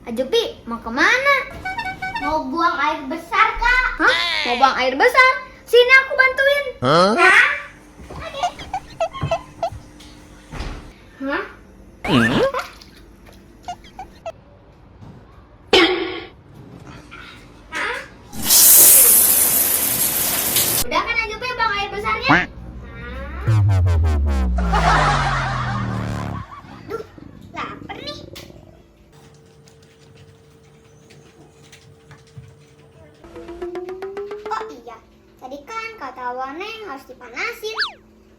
Ajupi, mau kemana? Mau buang air besar, Kak. Hah? Mau buang air besar? Sini aku bantuin. Hah? Hah? Hah? Udah kan Ajupi buang air besarnya? Duh, lapar nih. Oh iya, tadi kan kata Waneng harus dipanasin.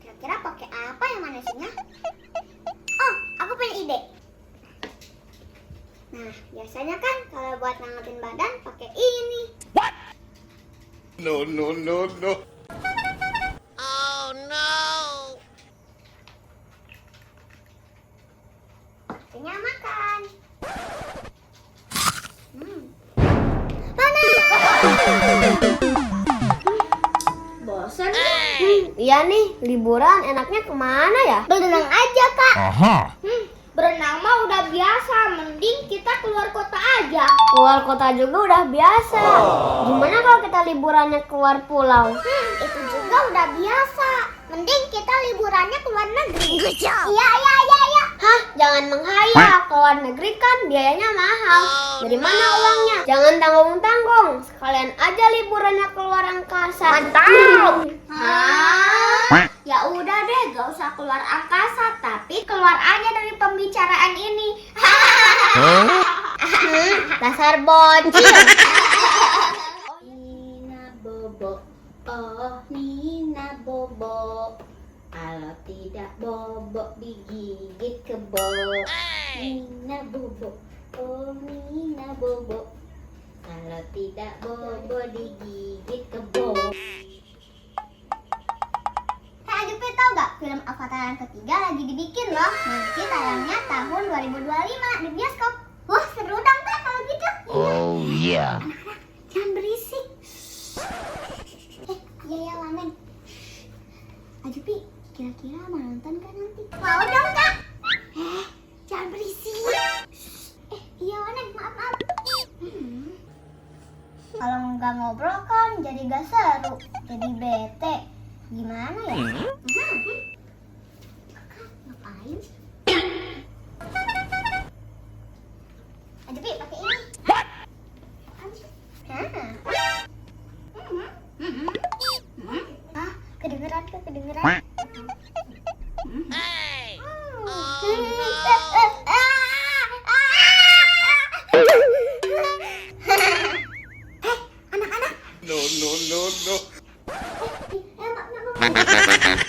Kira-kira pakai apa yang manasinnya? Oh, aku punya ide. Nah, biasanya kan kalau buat ngangetin badan pakai ini. No, no, no, no. Waktunya makan. Panas. Bosan nih. Iya nih, liburan enaknya kemana ya? Berenang aja, Kak. Aha. Berenang mah udah biasa, mending kita keluar kota aja. Keluar kota juga udah biasa. Gimana kalau kita liburannya keluar pulau? Itu juga udah biasa. Mending kita liburannya ke luar negeri. Iya. Hah, jangan menghayal. Ke luar negeri kan biayanya mahal. Dari mana uangnya? Jangan tanggung-tanggung. Sekalian aja liburannya keluar angkasa. Mantap. Hah? Ya udah deh, gak usah keluar angkasa, tapi keluar aja dari pembicaraan ini. Dasar bocil. Nina bobo, oh Nina bobo. Kalau tidak bobo digigit kebo. Nina bobo, oh Nina bobo. Kalau tidak bobo digigit kebo. Kak Ajupi tau gak film Avatar yang ketiga lagi dibikin loh. Nanti tayangnya tahun 2025 di bioskop. Wah seru dong Kak kalau gitu. Oh yeah. Anak-anak jangan berisik. Iya Waneng. Ajupi kira-kira mau nonton kan nanti? Mau dong Kak. Jangan berisik. Iya Waneng, maaf. Kalau nggak ngobrol kan jadi gak seru, jadi bete. Gimana ya? Ngapain? Ajupi pakai ini. Apaan sih? Ah, kedengeran. No, no, no, no. Maaf.